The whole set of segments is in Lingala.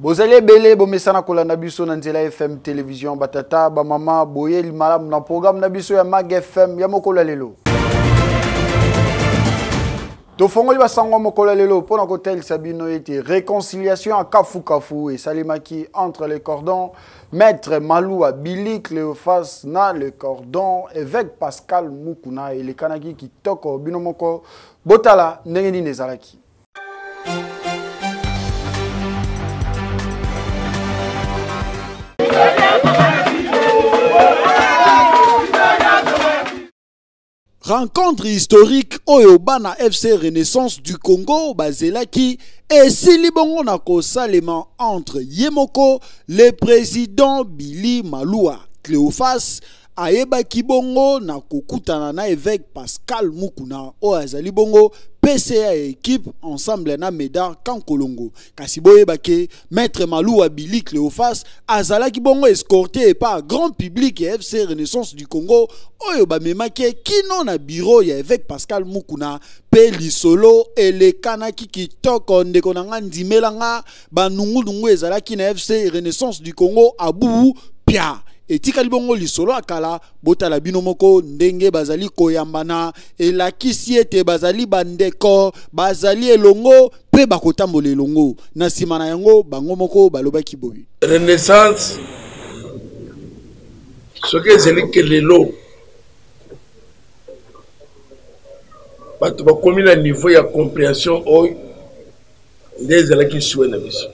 Bozali belé bomesana kolanda biso na nzela FM télévision batata ba mama boye limalam na programme na biso ya Mag FM ya mokolo lelo. To fongoli basango mokolo lelo pona kotel Sabino ete réconciliation à Kafu et Salimaki entre les cordons, Maître Maloua Billy Cléophas na le cordon, évêque Pascal Mukuna et les Kanaki qui toko binomoko botala nengeni nezalaki. Rencontre historique Oyobana FC Renaissance du Congo Bazelaki et Silibongo Nako Salema entre Yemoko, le président Billy Maloua Cléophas, Aeba Kibongo Nako Kutana na évêque Pascal Mukuna Oazali Bongo PCA équipe ensemble na Meda Kankolongo. Kasiboye Bake, Maître Maloua Billy Cléophas, Azala Kibongo escorté par grand public et FC Renaissance du Congo, Oyoba Memake, Kino na bureau ya évêque Pascal Mukuna, Peli Solo et les Kanaki qui toko ndekonanga ndimelanga, Banungu Nungu Ezalaki na FC Renaissance du Congo, Abu Pia. Et tikali bongo lisolo akala botala binomoko ndenge bazali koyambana elakisi ete bazali bandeko bazali elongo pe bakotambola elongo na nsima na yango bango moko balobaki boyi Renaissance soki ezali ke lelo bato bakomi na niveau ya compréhension oyo nde ezalaki suwe na biso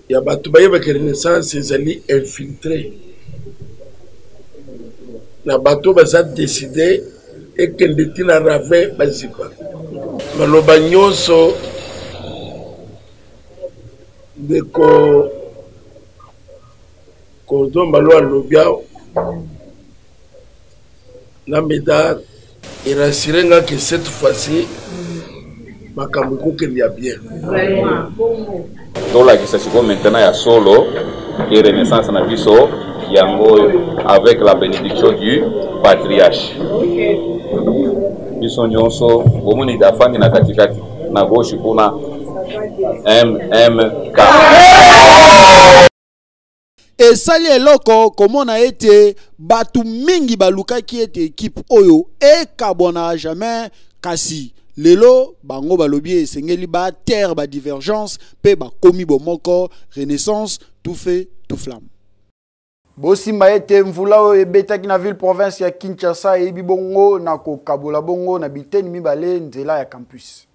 ya bato bayebaki Renaissance ezali infiltré na bato baza décidé ekende tina rave bazipa maloba nyonso ndeko Cordon Maloua Lobia na Médard et rassurer que cette fois-ci makambo kokende ya bien. Dans la question maintenant ya solo et Renaissance na biso yango avec la bénédiction du patriarche. Biso nyonso bomoni da fami na katikati na gauche kuna MMK. Et sali eloko komona ete batu mingi balukaki ete équipe oyo e kabona jamais kasi lelo bango balobi esengeli ba terre ba divergence pe ba komi bomoko Renaissance tout fait tout flamme. Bosimba ete mvula o ebetaki na ville province ya Kinshasa e bibongo na ko kabola bongo na biteni mibale nzela ya campus.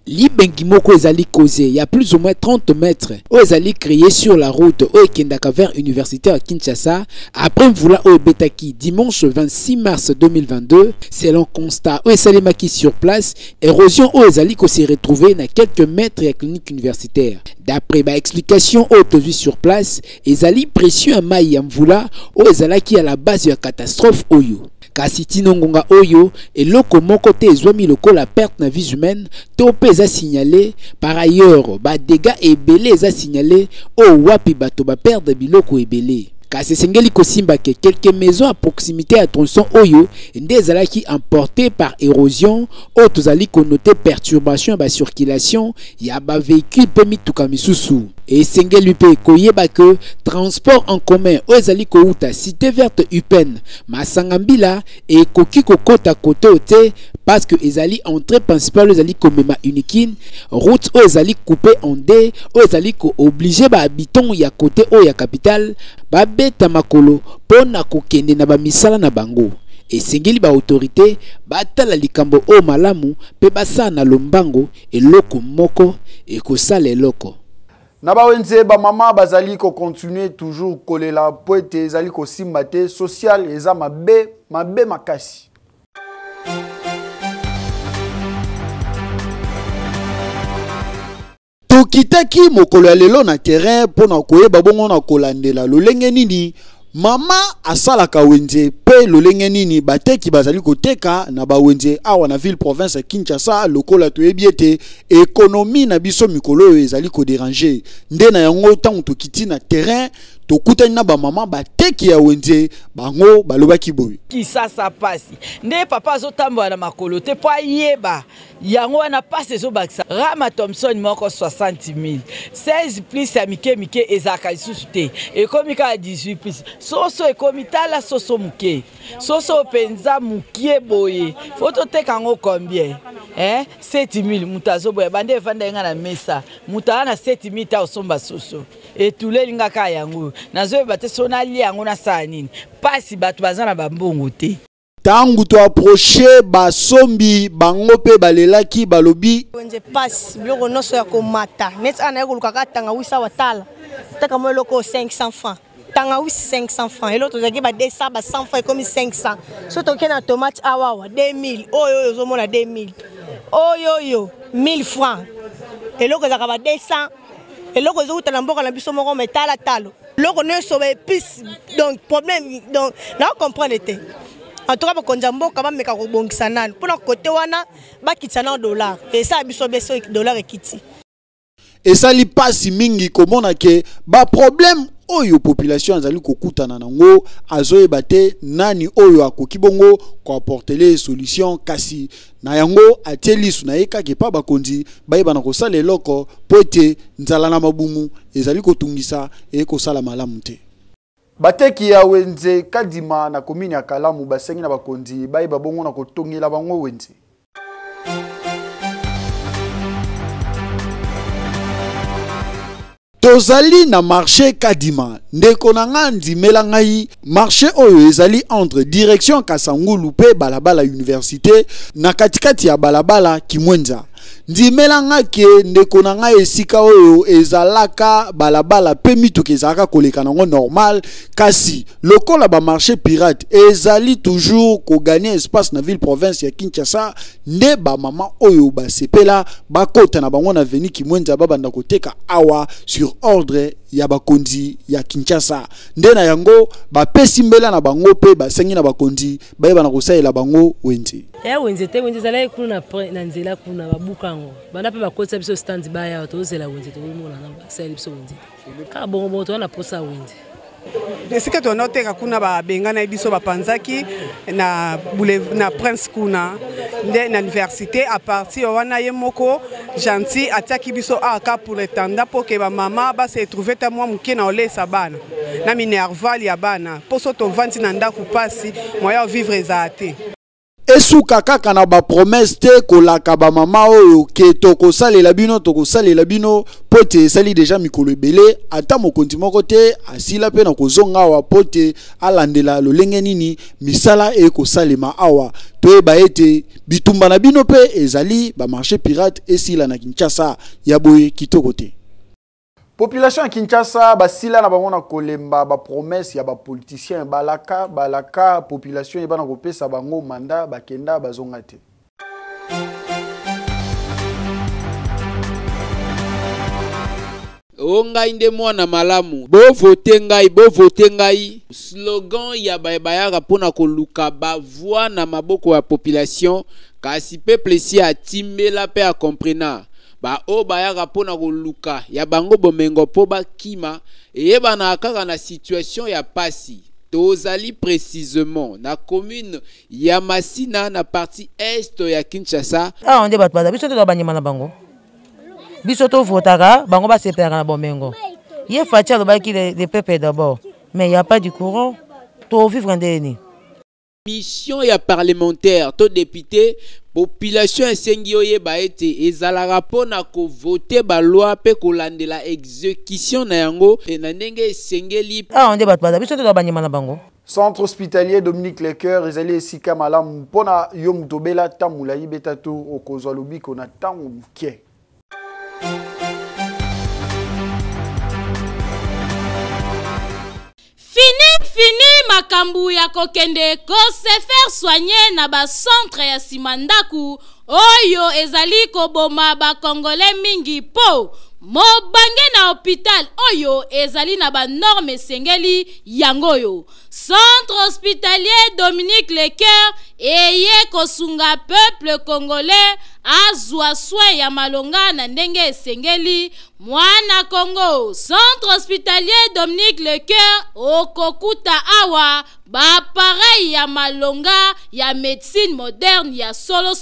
Libengi moko ezali causé, il y a plus ou moins 30 mètres. Ezali créé sur la route Kendaka vers universitaire à Kinshasa. Après Mvula Betaki, dimanche 26 mars 2022, selon constat Salimaki sur place, érosion Ezali ko s'est retrouvé na quelques mètres à la clinique universitaire. D'après ma explication sur place, Ezali pression à Maï Mvula Ezalaki à la base de la catastrophe Oyo. Kasi tinongonga oyo et loko moko te ezwami loko la perte na vie humaine to peza signalé par ailleurs ba dégâts ebele eza signalé o wapi bato ba perdre biloko ebele. Kasi sengeli kosimba ke quelques maisons à proximité à tronçon oyo nde ezalaki emportées par érosion o tozali konnoté perturbation ba circulation ya ba véhicule pe mituka misusu. Et sengeli pe koyeba que transport en commun o ezali kouta cité verte Upen Masangambila et koki kokota kote ote parce que ezali entrée principale ezali komema unikin route o ezali coupé en deux o ezali ko obligé ba habitants ya côté o ya capitale ba beta makolo pona kokende na ba misala na bango. Et sengeli ba autorité batala likambo o malamu pe basa na lombango eloko moko e kosala eloko. Na wenze ba mama bazali ko continuer toujours kolela poete ezali ko simbate social eza mabe makasi. Tokitaki mokolo ya lelo na terrain pona koyeba bongo na kolandela lolenge nini mama asalaka wenze pe lolenge nini bateki bazali koteka na ba wenze awa na ville province ya Kinshasa lokola toyebi ete économie na biso mikolo ezali ko déranger nde na yango tango tokiti na terrain tokutani na ba mama ba teki ya wenze bango balobaki boy kisasa pasi nde papa azotambola na makolo te po ayeba yango wana pasi ezobakisa Rama Thompson moko 60 000 16 plus ya mike ezaka lisusu te ekomi kaka 18 plus soso ekomi tala soso muke soso penza mukie boye fo toteka yango combien 7 000 mutu azoboya bande evanda yenga na mesa mutu aza na 7 000 ta osomba soso etuleli nga kaka yango nazoyeba te so nalia yango nasala nini pasi bato baza na bambongo te tangu to approcher basombi bango pe balelaki balobi wenze passe biloko noso ya komata net ana yekoluka katanga wisa watala taka mo loko 500 francs tanga wisi 500 francs elo tozaki ba 200 ba 100 francs comme 500 so toke na tomate awawa 2000 oyo ozomona 2000 oyo 1000 francs eloko zaka ba 200 eloko ezokuta na mboka na biso moko metala talo loko nyonso ba épice donc problème donc na comprendre te. En tout cas, bakonza mboka bameka kobongisa nani pona kote wana bakitsa na dollar et ça biso beso dollar ekiti esali pasi mingi komona ke ba problème oyo population azali kokutana nango azoyeba te nani oyo akoki bongo ko apporter les solutions kasi na yango atelisu na yeka ke pa bakonzi bayeba na kosala eloko pote nzala na mabumu ezali kotungisa e kosala malamu te. Bateki ya wenze kadima na komini ya Kalamu basengi na bakonzi bayeba bongo na kotongela bango wenze. Tozali na marché Kadima ndeko na nga ndimela ngai marché oyo ezali entre direction Kasangulu pe balabala université na katikati ya balabala Kimwenza. Ndimela nga ke ndeko na nga esika oyo ezalaka balabala pe mituka ezalaka koleka nango normal kasi lokola ba marché pirate ezali toujours ko gagner espace na ville province ya Kinshasa nde ba mama oyo ba sepela ba kota na bango na veni Kimwenza babanda koteka awa sur ordre ya bakonzi ya Kinshasa nde na yango ba pesi mbela na bango pe ba sengi na bakonzi bayeba na kosaela bango wenze wenze te wenze zala kuna na nzela kuna babukango bana pe bakotsa biso stand ba ya tozela wenze to mona na sala biso wenze ka bongo to na posa wenze esika tonoteka kuna babengana biso bapanzaki na na Prince kuna nde na université à partir wana ye moko gentil ataki biso aka pour le tanda pour que ba mama ba se trouver ta moi muke na olesa bana na minerval ya bana poso to vanti na ndaku pasi moya vivre ezate esuka kaka na ba promesse te kolaka ba mama oyo ke tokosalela bino pote esali deja mikolo ebele ata mokonzi moko te asila pe na kozonga awa pote alandela lolenge nini misala ekosalema awa toyeba ete bitumba na bino pe ezali ba marché pirate esila na Kinshasa ya boye kitoko te. Population ya Kinshasa basila na bango na kolemba ba promesse ya ba politicien balaka population eba na kopesa bango mandat bakenda bazonga te. Onga inde mwana malamu bo vote ngai slogan ya bayaka pona koluka ba voix na maboko ya population kasi peuple si atimbela pe a comprena ba o bayaka pona koluka ya bango bomengo po bakima eyeba na kaka na situation ya pasi tozali précisément na commune ya Masina na partie est ya Kinshasa onde bato baza biso to banyima na bango biso to votaka bango ba sepelaka na bomengo ye fatia lo baki les peuples d'abord mais il y a pas du courant to vivre ndeni mission ya parlementaire to député population esengi oyeba ete ezalaka pona ko voter ba loi pe kolandela exécution na yango na ndenge esengeli onde bato baza biso to banyima na bango. Centre hospitalier Dominique Lecoeur ezali esika malamu pona yo mutobela tamula yibeta to okozwa lobiko na tango mukie. Fini makambu ya kokende ko se faire soigner na ba centre ya simandaku oyo ezali ko boma ba congolais mingi po mobange na hôpital oyo ezali na ba norme sengeli yangoyo. Centre hospitalier Dominique Lecoeur eye kosunga peuple congolais azwa soin ya malonga na ndenge esengeli mwana Congo. Centre hospitalier Dominique Lecoeur okokuta awa ba pareil ya malonga ya médecine moderne ya solo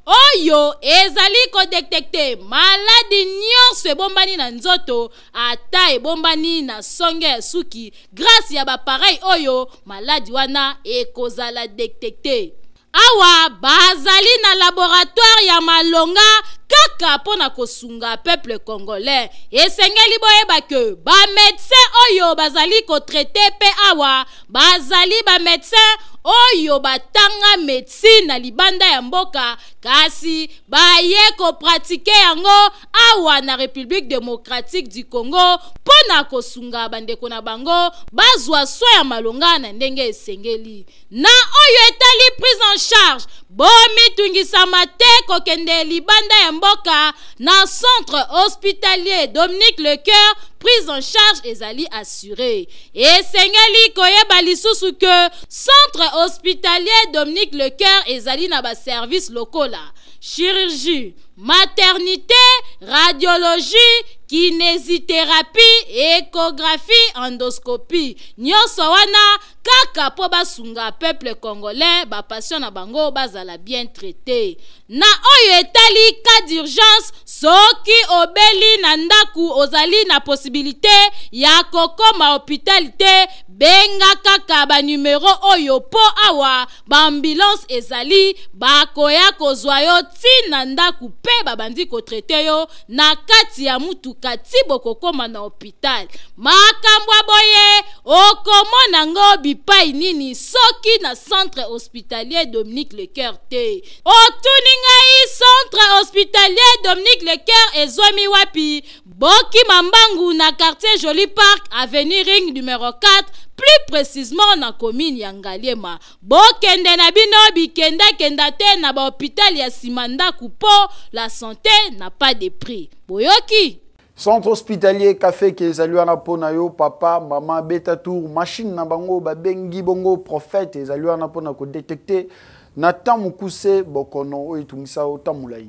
oyo ezali ko détecter maladie nyonso ebombani na nzoto ata ebombani na songe ya suki grâce ya ba pareil oyo maladie wana ekozala détecter. Awa bazali na laboratoire ya malonga kaka pona kosunga peuple congolais. Esengeli boyeba ke ba médecin oyo bazali ko traiter pe awa bazali ba médecin oyo batanga médecine na libanda ya mboka kasi baye ko pratique yango awa na République démocratique du Congo pona kosunga bandeko na bango bazwa soin ya malonga na ndenge esengeli. Na oyo etali prise en charge bomi tungisama te kokende libanda ya mboka na centre hospitalier Dominique Lecoeur prise en charge ezali assurée. Esengeli koyeba lisusu ke centre hospitalier Dominique Lecoeur ezali na ba service locaux la chirurgie, maternité, radiologie, kinésithérapie, échographie, endoscopie. Nyonso wana kaka po basunga peuple congolais ba patient na bango bazala bien traité. Na oyo etali cas d'urgence soki obeli na ndaku ozali na possibilité ya kokoma hôpital benga kaka ba numéro oyo po awa ba ambulance ezali bakoya kozwa yo tina ndaku pe babandi ko traité yo na kati ya mutuka tibo kokoma na hôpital. Makambo boye okomona ngo bipai nini soki na centre hospitalier Dominique Lecoeur te. Otuningai centre hospitalier Dominique Lecoeur ezomi wapi? Boki Mambangu na quartier Joli Park avenue Ring numéro 4, plus précisément na commune ya Ngaliema. Bokende na bino bikenda kenda te na ba hôpital ya Simanda Kupo, la santé n'a pas de prix. Boyoki Centre hospitalier café qui ezali wana pona yo papa maman beta tour machine na bango ba bengi bongo prophète ezali wana pona ko détecter na tamu kuse bokono o itungisa o tamulai.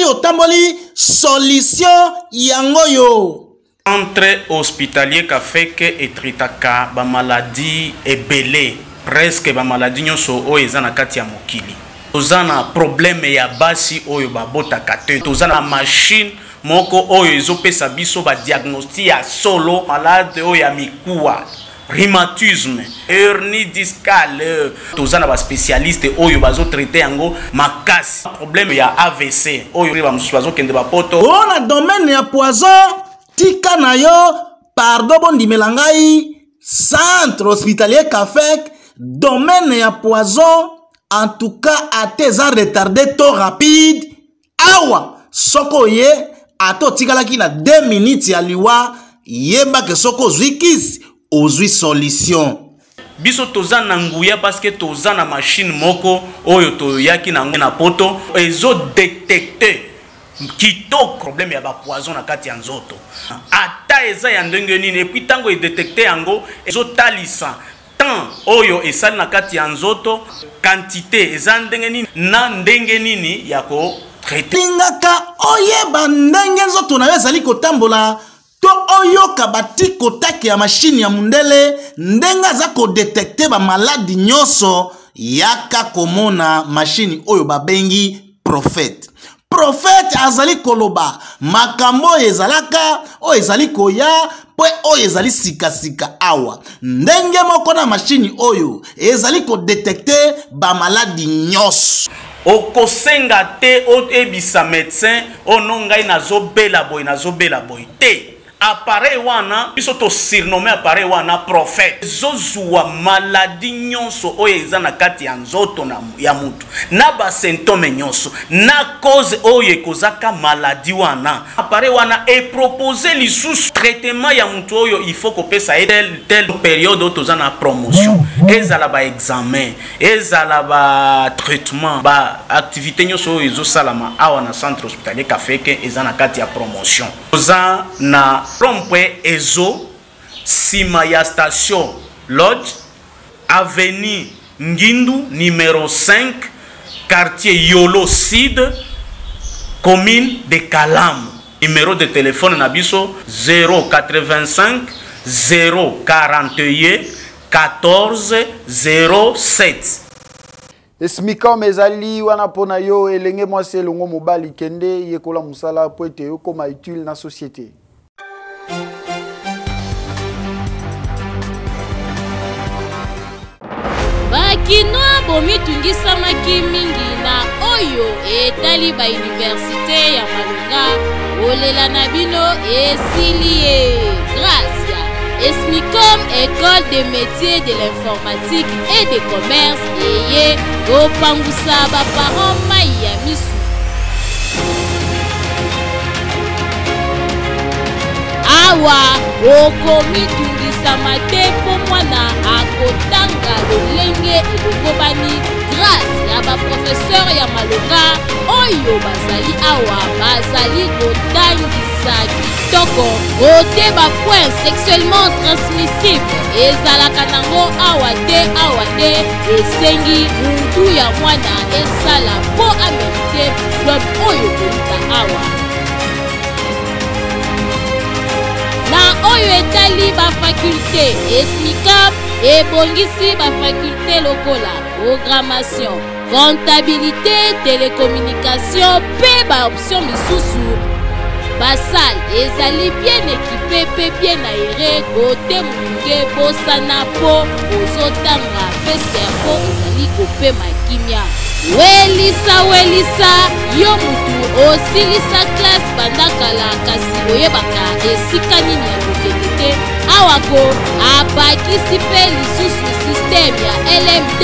Otamboli solution yangoyo. Centre hospitalier Kafeke et Tritaka ba maladie ebele presque ba maladie nyonso o eza na kati ya mokili. Tozana problème ya basi oyo ba botaka te. Tozana machine moko oyo ezopesa biso ba diagnostic ya solo malade oyo ya mikuwa. Rhumatisme, hernie discale, tozana ba spécialiste oyo bazo traiter yango makasi. Problème ya AVC oyo ba musu bazo kende ba poto. Ona domaine ya poison tika na yo pardon bondi melangai centre hospitalier Kafek domaine ya poison en tout cas ateza retardé taux rapide awa soko ye ato tikala ki na 2 minutes ya liwa yeba ke soko zwikis ozwi solution. Biso tozana nguya parce que tozana machine moko oyo toyaki na poto ezo détecter kito problème ya ba poison na kati ya nzoto. Ata eza ya ndenge nini et puis tango e détecter yango ezo talisa tant oyo esali na kati ya nzoto quantité eza ndenge nini na ndenge nini ya ko traiter. Lingaka oyeba ndenge nzoto na ezali kotambola to oyoka batiko taki ya machine ya mundele ndenga za ko détecter ba maladie nyonso yaka komona machine oyo babengi prophète. Prophète azali koloba makambo ezalaka o ezali koya po o ezali sika awa ndenge moko na machine oyo ezali ko détecter ba maladie nyonso. Okosenga te o ebisa médecin onongai nazobela boy te. appareil wana biso to surnommé appareil wana prophète zozwa maladie nyonso oyo eza na kati ya nzoto na ya mutu na ba symptôme nyonso na cause oyo ekozaka maladie wana appareil wana e proposer lisusu traitement ya mutu oyo il faut kopesa telle période otoza na promotion ezala ba examen ezala ba traitement ba activité nyonso oyo ezosalama awa na centre hospitalier Kafeke eza na kati ya promotion oza na Rompwe Ezo, sima ya station Lodge, avenue Ngindu, numéro 5, quartier Yolo Sud, commune de Kalam. Numéro de téléphone Nabiso 085 041 14 07. Esmika mezali wana pona yo elenge mwasi elongo mobali kende yekola musala po ete yo koma utile na société. Bakinoa bomitungisamaki mingi na oyo etali ba université ya Malunga olela na bino esilie grâce ya Esmicom école des métiers de l'informatique et des commerces eye kopangusa ba parents mai ya misu awa okomitungisa te po mwana akotanga lolenge elongobani grâce ya baprofesseur ya Malonga oyo bazali awa bazali kotangisa kitoko kote bapoint sexuellement transmissible ezalaka nango awa te esengi mutu ya mwana esala po amerite diplôme oyo koluka awa na oyo etali ba faculté Esmicap ebongisi ba faculté lokola programmation, comptabilité, télécommunication pe ba option misusu basal ezali bien équipé pe bien aéré côté munge bosana po ozotanga pe servo ezali kopema kimia welisa yo mutu osilisa classe bandakala kasi oyebaka esika nini ya kokende te awako abakisi pe lisusu système ya LMD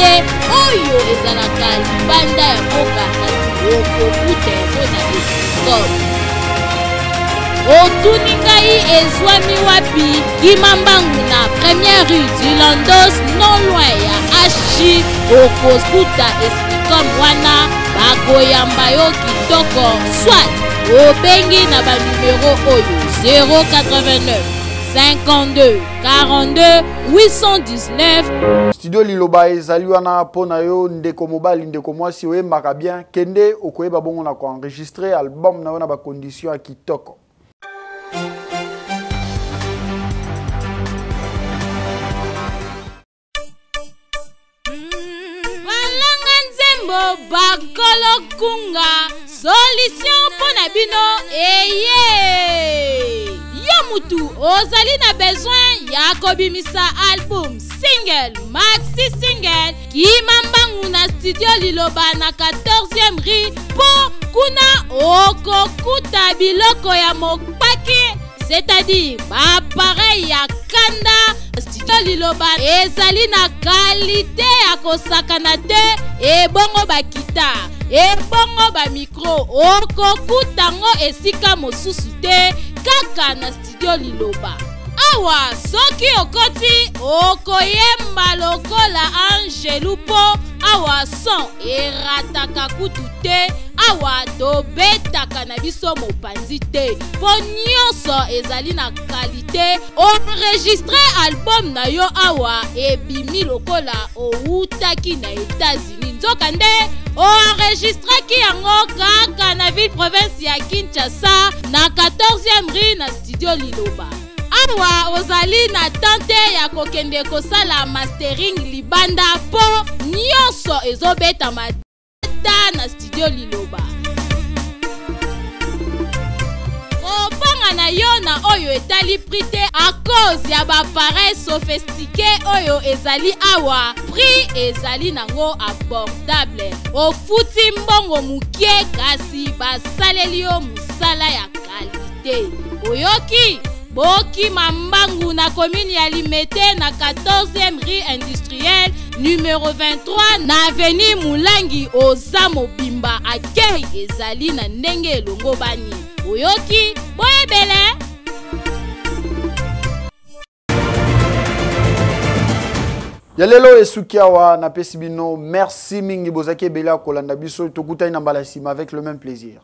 oyo ezalaka libanda ya mboka kasi okokuta yango na Esmicom otuni ngai ezwami wapi kimambangu na première rue du Landos non loin ya Ashi okokuta Esmicom wana bakoyamba yo kitoko soit obengi na banumero oyo 089 52 42 819. Studio Liloba ezali wana pona yo ndeko mobali ndeko mwasi oyembaka bien kende okoyeba bongo na ko enregistrer album na wana ba condition ya kitoko. Bakolo kunga solution pona bino eye yo mutu ozali na besoin ya kobimisa album single maxi single kimambangu na studio Liloba na 14e rue po kuna okokuta biloko ya mopaki c'est-à-dire appareil ya kanda studio Liloba ezali na qualité ya kosakana te ebongo bakita ebongo ba micro okokutango esika mosusu te kaka na studio Liloba awa soki okoti okoyemba lokola Angelu po awa son erataka kutu te awa tobetaka na biso mopanzi te po nyonso ezali na qualité enregistre album na yo awa ebimi lokola outaki na États-Unis nzoka nde enregistraki yango kaka na ville province ya Kinshasa na 14e rue na studio Liloba awa ozali na tante ya kokende kosala mastering libanda po nyonso ezobeta madata na studio Liloba kopanga na yo na oyo etali prix te a cause ya bapareil sophistiqué oyo ezali awa prix ezali nango abordable ofuti mbongo mukie kasi basaleli yo musala ya qualité oyoki Boki Mambangu na commune ya Limete na 14e rue industrielle numéro 23 na avenue Moulangi oza mobimba akei ezali na ndenge elongo bani. Oyoki boyebele. Yalelo esukiawa na pesibino, merci mingi bozaki ebele kolanda biso tokutai na mbala sima avec le même plaisir.